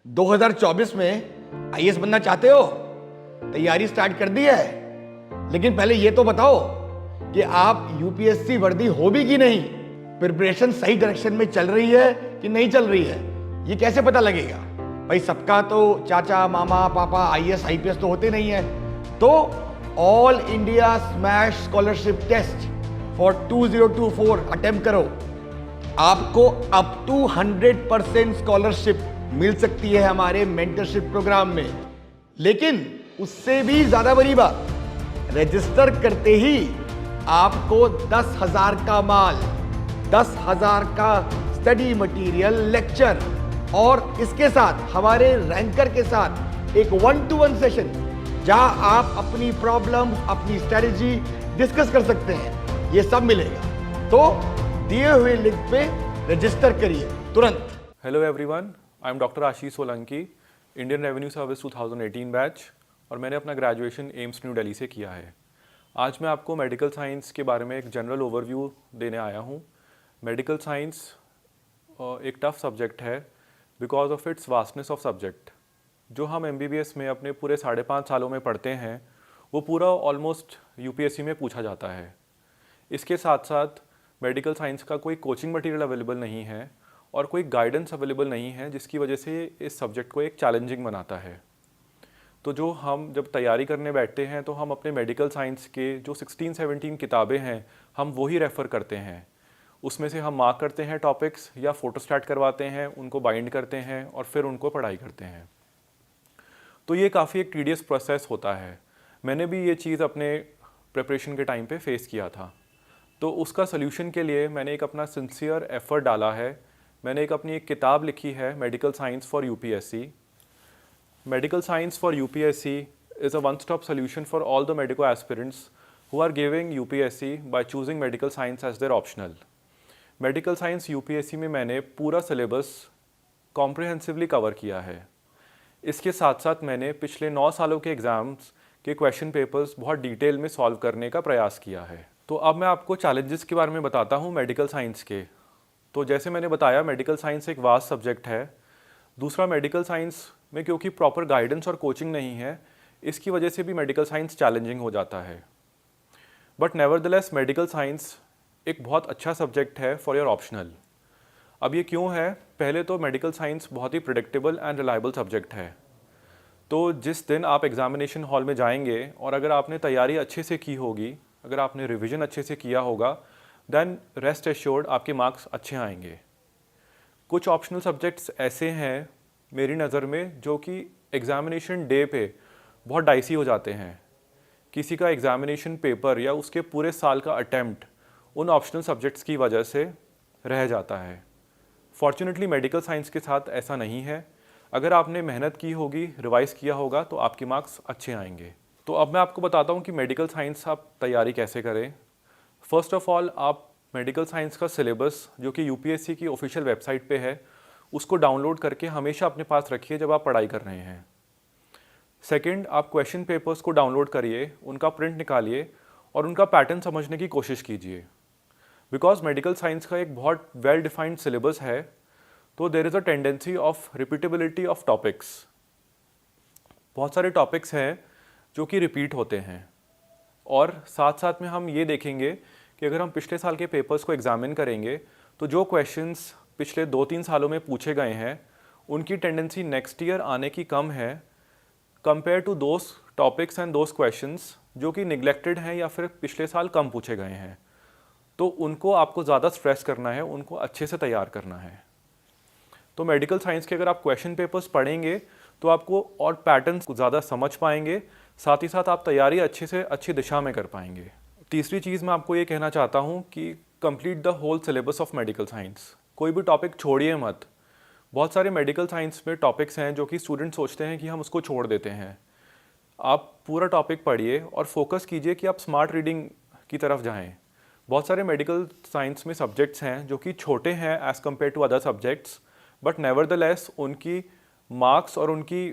2024 में आईएएस बनना चाहते हो? तैयारी स्टार्ट कर दी है, लेकिन पहले ये तो बताओ कि आप यूपीएससी वर्दी हो भी कि नहीं। प्रिपरेशन सही डायरेक्शन में चल रही है कि नहीं चल रही है, ये कैसे पता लगेगा? भाई सबका तो चाचा मामा पापा आईएएस आईपीएस तो होते नहीं है। तो all India smash scholarship test for 2024 attempt करो। आपको अप टू 100% स्कॉलरशिप मिल सकती है हमारे मेंटरशिप प्रोग्राम में। लेकिन उससे भी ज्यादा बड़ी बात, रजिस्टर करते ही आपको 10,000 का माल, 10,000 का स्टडी मटेरियल, लेक्चर और इसके साथ हमारे रैंकर के साथ एक 1-to-1 सेशन जहां आप अपनी प्रॉब्लम, अपनी स्ट्रेटजी डिस्कस कर सकते हैं, ये सब मिलेगा। तो दिए हुए लिंक पे रजिस्टर करिए तुरंत। Hello everyone, I am doctor Ashish Solanki, Indian revenue service 2018 batch, और मैंने अपना ग्रेजुएशन एम्स न्यू दिल्ली से किया है। आज मैं आपको मेडिकल साइंस के बारे में एक जनरल ओवरव्यू देने आया हूँ। मेडिकल साइंस एक टफ सब्जेक्ट है because of its vastness of subject. जो हम एमबीबीएस में अपने पूरे 5.5 सालों में पढ़ते हैं वो पूरा ऑलमोस्ट यूपीएससी में पूछा जाता है। इसके साथ साथ मेडिकल साइंस का कोई कोचिंग मटेरियल अवेलेबल नहीं है और कोई गाइडेंस अवेलेबल नहीं है, जिसकी वजह से इस सब्जेक्ट को एक चैलेंजिंग बनाता है। तो जो हम जब तैयारी करने बैठते हैं तो हम अपने मेडिकल साइंस के जो 16-17 किताबें हैं हम वही रेफ़र करते हैं। उसमें से हम मार्क करते हैं टॉपिक्स या फोटोस्टैट करवाते हैं, उनको बाइंड करते हैं और फिर उनको पढ़ाई करते हैं। तो ये काफ़ी एक टीडियस प्रोसेस होता है। मैंने भी ये चीज़ अपने प्रिपरेशन के टाइम पे फेस किया था। तो उसका सल्यूशन के लिए मैंने एक अपना सिंसियर एफर्ट डाला है। मैंने अपनी एक किताब लिखी है, medical science for UPSC. Medical science for UPSC is a one stop solution for all the medico aspirants who are giving UPSC by choosing medical science as their optional. Medical science UPSC में मैंने पूरा syllabus comprehensively cover किया है। इसके साथ साथ मैंने पिछले 9 सालों के एग्ज़ाम्स के क्वेश्चन पेपर्स बहुत डिटेल में सॉल्व करने का प्रयास किया है। तो अब मैं आपको चैलेंजेस के बारे में बताता हूँ मेडिकल साइंस के। तो जैसे मैंने बताया, मेडिकल साइंस एक वास्ट सब्जेक्ट है। दूसरा, मेडिकल साइंस में क्योंकि प्रॉपर गाइडेंस और कोचिंग नहीं है, इसकी वजह से भी मेडिकल साइंस चैलेंजिंग हो जाता है। बट नेवरदलेस मेडिकल साइंस एक बहुत अच्छा सब्जेक्ट है फॉर योर ऑप्शनल। अब ये क्यों है? पहले तो मेडिकल साइंस बहुत ही प्रिडिक्टेबल एंड रिलायबल सब्जेक्ट है। तो जिस दिन आप एग्जामिनेशन हॉल में जाएंगे और अगर आपने तैयारी अच्छे से की होगी, अगर आपने रिवीजन अच्छे से किया होगा, देन रेस्ट एश्योर्ड आपके मार्क्स अच्छे आएंगे। कुछ ऑप्शनल सब्जेक्ट्स ऐसे हैं मेरी नज़र में जो कि एग्ज़ामिनेशन डे पे बहुत डाइसी हो जाते हैं। किसी का एग्ज़ामिनेशन पेपर या उसके पूरे साल का अटेम्प्ट उन ऑप्शनल सब्जेक्ट्स की वजह से रह जाता है। फॉर्चुनेटली मेडिकल साइंस के साथ ऐसा नहीं है। अगर आपने मेहनत की होगी, रिवाइज़ किया होगा, तो आपके मार्क्स अच्छे आएंगे। तो अब मैं आपको बताता हूँ कि मेडिकल साइंस आप तैयारी कैसे करें। फर्स्ट ऑफ ऑल, आप मेडिकल साइंस का सिलेबस जो कि यूपीएससी की ऑफिशियल वेबसाइट पे है, उसको डाउनलोड करके हमेशा अपने पास रखिए जब आप पढ़ाई कर रहे हैं। सेकंड, आप क्वेश्चन पेपर्स को डाउनलोड करिए, उनका प्रिंट निकालिए और उनका पैटर्न समझने की कोशिश कीजिए। बिकॉज मेडिकल साइंस का एक बहुत वेल डिफाइंड सिलेबस है, तो there is a tendency of repeatability of topics. बहुत सारे टॉपिक्स हैं जो कि रिपीट होते हैं। और साथ साथ में हम ये देखेंगे कि अगर हम पिछले साल के पेपर्स को एग्जामिन करेंगे तो जो क्वेश्चंस पिछले 2-3 सालों में पूछे गए हैं उनकी टेंडेंसी नेक्स्ट ईयर आने की कम है compare to those topics and those questions जो कि निगलेक्टेड हैं या फिर पिछले साल कम पूछे गए हैं। तो उनको आपको ज़्यादा स्ट्रेस करना है, उनको अच्छे से तैयार करना है। तो मेडिकल साइंस के अगर आप क्वेश्चन पेपर्स पढ़ेंगे तो आपको और पैटर्न्स को ज़्यादा समझ पाएंगे, साथ ही साथ आप तैयारी अच्छे से अच्छी दिशा में कर पाएंगे। तीसरी चीज़ मैं आपको ये कहना चाहता हूँ कि complete the whole syllabus of medical science. कोई भी टॉपिक छोड़िए मत। बहुत सारे मेडिकल साइंस में टॉपिक्स हैं जो कि स्टूडेंट सोचते हैं कि हम उसको छोड़ देते हैं। आप पूरा टॉपिक पढ़िए और फोकस कीजिए कि आप स्मार्ट रीडिंग की तरफ जाएँ। बहुत सारे मेडिकल साइंस में सब्जेक्ट्स हैं जो कि छोटे हैं as compare to other subjects, but nevertheless उनकी मार्क्स और उनकी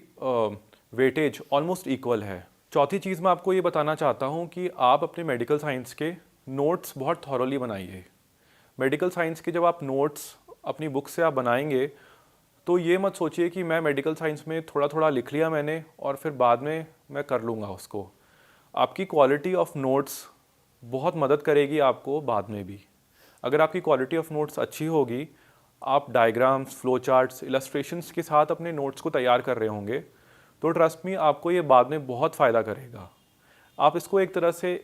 वेटेज ऑलमोस्ट इक्वल है। चौथी चीज़ मैं आपको ये बताना चाहता हूँ कि आप अपने मेडिकल साइंस के नोट्स बहुत थॉरोली बनाइए। मेडिकल साइंस के जब आप नोट्स अपनी बुक से आप बनाएंगे तो ये मत सोचिए कि मैं मेडिकल साइंस में थोड़ा थोड़ा लिख लिया मैंने और फिर बाद में मैं कर लूँगा उसको। आपकी क्वालिटी ऑफ नोट्स बहुत मदद करेगी आपको बाद में भी। अगर आपकी क्वालिटी ऑफ नोट्स अच्छी होगी, आप डायग्राम्स, फ्लो चार्ट्स, इलस्ट्रेशंस के साथ अपने नोट्स को तैयार कर रहे होंगे, तो ट्रस्ट मी आपको ये बाद में बहुत फ़ायदा करेगा। आप इसको एक तरह से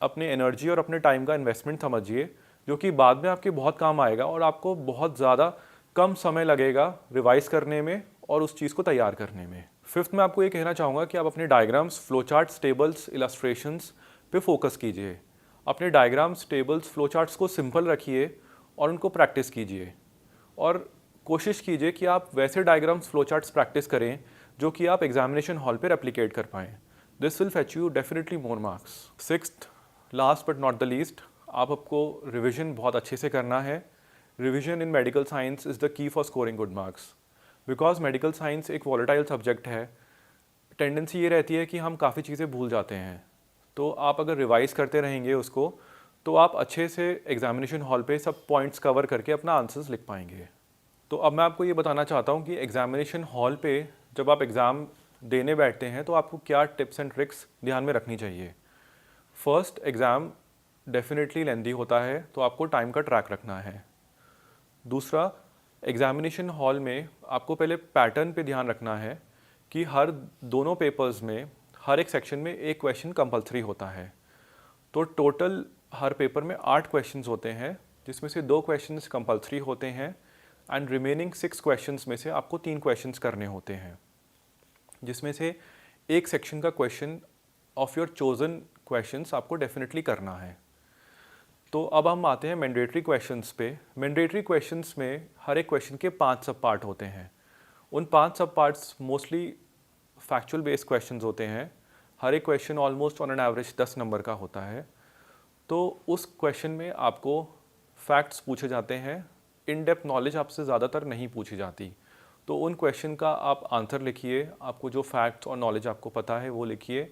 अपने एनर्जी और अपने टाइम का इन्वेस्टमेंट समझिए, जो कि बाद में आपके बहुत काम आएगा और आपको बहुत ज़्यादा कम समय लगेगा रिवाइज करने में और उस चीज़ को तैयार करने में। फिफ्थ में आपको ये कहना चाहूँगा कि आप अपने diagrams, flow charts, tables, illustrations पे फोकस कीजिए। अपने डायग्राम्स, टेबल्स, फ्लो चार्ट्स को सिंपल रखिए और उनको प्रैक्टिस कीजिए और कोशिश कीजिए कि आप वैसे डायग्राम्स, फ्लो चार्ट्स प्रैक्टिस करें जो कि आप एग्जामिनेशन हॉल पे रेप्लिकेट कर पाएँ। This will fetch you definitely more marks. Sixth, last but not the least, आपको रिविजन बहुत अच्छे से करना है। Revision in medical science is the key for scoring good marks. Because medical science एक वॉलेटाइल सब्जेक्ट है, टेंडेंसी ये रहती है कि हम काफ़ी चीज़ें भूल जाते हैं। तो आप अगर रिवाइज करते रहेंगे उसको, तो आप अच्छे से एग्जामिनेशन हॉल पे सब पॉइंट्स कवर करके अपना आंसर्स लिख पाएंगे। तो अब मैं आपको ये बताना चाहता हूँ कि एग्जामिनेशन हॉल पे जब आप एग्ज़ाम देने बैठते हैं तो आपको क्या टिप्स एंड ट्रिक्स ध्यान में रखनी चाहिए। फर्स्ट, एग्ज़ाम डेफिनेटली लेंदी होता है, तो आपको टाइम का ट्रैक रखना है। दूसरा, एग्जामिनेशन हॉल में आपको पहले पैटर्न पे ध्यान रखना है कि हर दोनों पेपर्स में हर एक सेक्शन में एक क्वेश्चन कंपलसरी होता है। तो टोटल हर पेपर में 8 क्वेश्चंस होते हैं, जिसमें से 2 क्वेश्चंस कंपलसरी होते हैं एंड रिमेनिंग 6 क्वेश्चंस में से आपको 3 क्वेश्चंस करने होते हैं, जिसमें से एक सेक्शन का question of your chosen questions आपको डेफिनेटली करना है। तो अब हम आते हैं मैंडेटरी क्वेश्चंस पे। मैंडेटरी क्वेश्चंस में हर एक क्वेश्चन के 5 सब पार्ट होते हैं। उन 5 सब parts mostly factual based questions होते हैं। हर एक question almost on an average 10 number का होता है। तो उस क्वेश्चन में आपको फैक्ट्स पूछे जाते हैं, इन डेप्थ नॉलेज आपसे ज़्यादातर नहीं पूछी जाती। तो उन क्वेश्चन का आप आंसर लिखिए, आपको जो फैक्ट्स और नॉलेज आपको पता है वो लिखिए।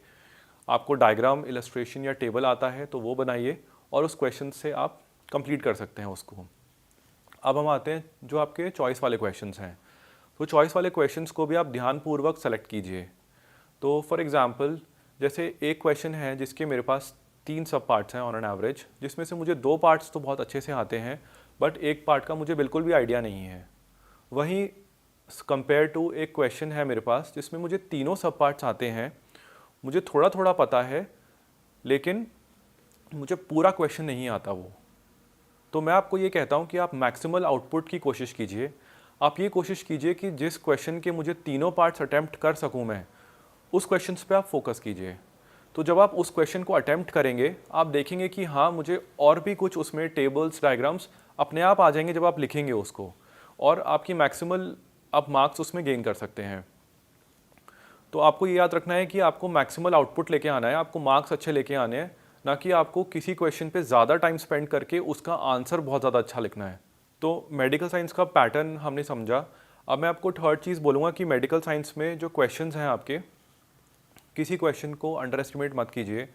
आपको डायग्राम, इलस्ट्रेशन या टेबल आता है तो वो बनाइए और उस क्वेश्चन से आप कंप्लीट कर सकते हैं उसको। अब हम आते हैं जो आपके चॉइस वाले क्वेश्चंस हैं। तो चॉइस वाले क्वेश्चंस को भी आप ध्यानपूर्वक सेलेक्ट कीजिए। तो फॉर एग्जांपल, जैसे एक क्वेश्चन है जिसके मेरे पास 3 सब पार्ट्स हैं ऑन एन एवरेज, जिसमें से मुझे 2 पार्ट्स तो बहुत अच्छे से आते हैं बट एक पार्ट का मुझे बिल्कुल भी आइडिया नहीं है। वहीं कंपेयर टू एक क्वेश्चन है मेरे पास जिसमें मुझे तीनों सब पार्ट्स आते हैं, मुझे थोड़ा थोड़ा पता है लेकिन मुझे पूरा क्वेश्चन नहीं आता वो। तो मैं आपको ये कहता हूँ कि आप मैक्सिमल आउटपुट की कोशिश कीजिए। आप ये कोशिश कीजिए कि जिस क्वेश्चन के मुझे तीनों पार्ट्स अटैम्प्ट कर सकूँ मैं, उस क्वेश्चन पे आप फोकस कीजिए। तो जब आप उस क्वेश्चन को अटैम्प्ट करेंगे, आप देखेंगे कि हाँ, मुझे और भी कुछ उसमें टेबल्स, डायग्राम्स अपने आप आ जाएंगे जब आप लिखेंगे उसको, और आपकी मैक्सिमल आप मार्क्स उसमें गेन कर सकते हैं। तो आपको ये याद रखना है कि आपको मैक्सिमल आउटपुट लेके आना है, आपको मार्क्स अच्छे लेके आने हैं, ना कि आपको किसी क्वेश्चन पे ज़्यादा टाइम स्पेंड करके उसका आंसर बहुत ज़्यादा अच्छा लिखना है। तो मेडिकल साइंस का पैटर्न हमने समझा। अब मैं आपको थर्ड चीज़ बोलूँगा कि मेडिकल साइंस में जो क्वेश्चंस हैं आपके, किसी क्वेश्चन को अंडर एस्टिमेट मत कीजिए।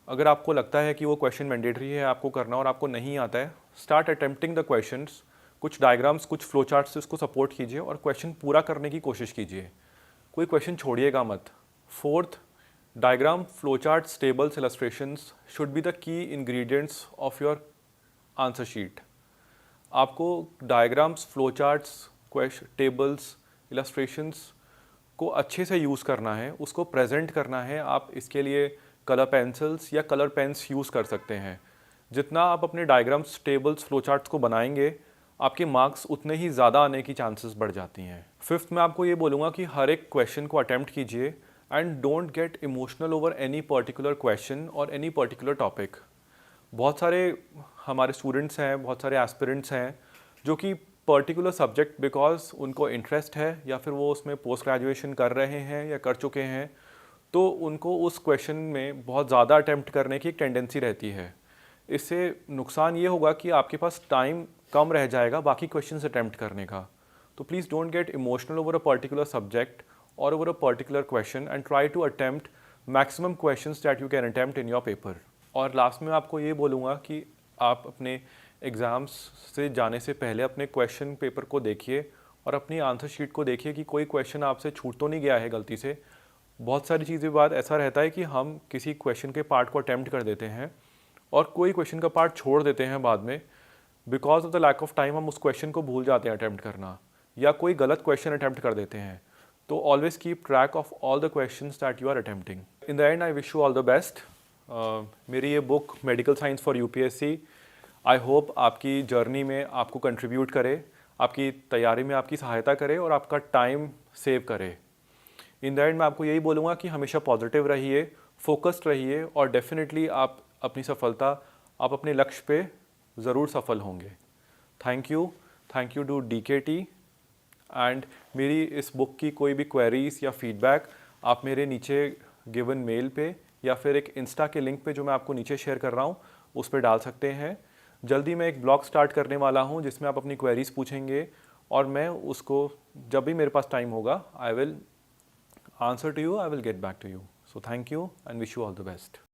अगर आपको लगता है कि वो क्वेश्चन मैंडेटरी है आपको करना और आपको नहीं आता है, स्टार्ट अटेम्प्टिंग द क्वेश्चंस। कुछ डायग्राम्स, कुछ फ्लो चार्ट्स से उसको सपोर्ट कीजिए और क्वेश्चन पूरा करने की कोशिश कीजिए, कोई क्वेश्चन छोड़िएगा मत। Fourth, diagram, flow charts, tables, illustrations should be the key ingredients of your answer sheet. आपको diagrams, flow charts, tables, illustrations को अच्छे से यूज़ करना है, उसको प्रेजेंट करना है। आप इसके लिए कलर पेंसिल्स या कलर पेन्स यूज़ कर सकते हैं। जितना आप अपने डायग्राम्स, टेबल्स, फ्लो चार्ट्स को बनाएंगे, आपके मार्क्स उतने ही ज़्यादा आने की चांसेस बढ़ जाती हैं। फिफ्थ, मैं आपको ये बोलूँगा कि हर एक क्वेश्चन को अटैम्प्ट कीजिए and don't get emotional over any particular question और एनी पर्टिकुलर टॉपिक। बहुत सारे हमारे स्टूडेंट्स हैं, बहुत सारे एस्पिरेंट्स हैं जो कि पर्टिकुलर सब्जेक्ट बिकॉज उनको इंटरेस्ट है या फिर वो उसमें पोस्ट ग्रेजुएशन कर रहे हैं या कर चुके हैं, तो उनको उस क्वेश्चन में बहुत ज़्यादा अटैम्प्ट करने की एक टेंडेंसी रहती है। इससे नुकसान ये होगा कि आपके पास टाइम कम रह जाएगा बाकी क्वेश्चंस अटैम्प्ट करने का। तो please don't get emotional over a particular subject और over a particular question and try to attempt maximum questions that you can attempt in your paper. और लास्ट में आपको ये बोलूँगा कि आप अपने एग्ज़ाम्स से जाने से पहले अपने क्वेश्चन पेपर को देखिए और अपनी आंसर शीट को देखिए कि कोई क्वेश्चन आपसे छूट तो नहीं गया है गलती से। बहुत सारी चीज़ें बाद ऐसा रहता है कि हम किसी क्वेश्चन के पार्ट को अटैम्प्ट कर देते हैं और कोई क्वेश्चन का पार्ट छोड़ देते हैं बाद में। Because of the lack of time हम उस क्वेश्चन को भूल जाते हैं अटैम्प्ट करना, या कोई गलत क्वेश्चन अटैम्प्ट कर देते हैं। तो always keep track of all the questions that you are attempting. In the end I wish you all the best. मेरी ये book medical science for UPSC I hope आपकी जर्नी में आपको कंट्रीब्यूट करे, आपकी तैयारी में आपकी सहायता करे और आपका टाइम सेव करे। इन द एंड मैं आपको यही बोलूँगा कि हमेशा पॉजिटिव रहिए, फोकस्ड रहिए और डेफिनेटली आप अपनी सफलता, आप अपने लक्ष्य पे ज़रूर सफल होंगे। Thank you to DKT। And मेरी इस बुक की कोई भी क्वेरीज या फीडबैक आप मेरे नीचे गिवन मेल पे या फिर एक इंस्टा के लिंक पे जो मैं आपको नीचे शेयर कर रहा हूँ उस पर डाल सकते हैं। जल्दी मैं एक ब्लॉग स्टार्ट करने वाला हूँ जिसमें आप अपनी क्वेरीज पूछेंगे और मैं उसको जब भी मेरे पास टाइम होगा I will answer to you, I will get back to you. So thank you and wish you all the best.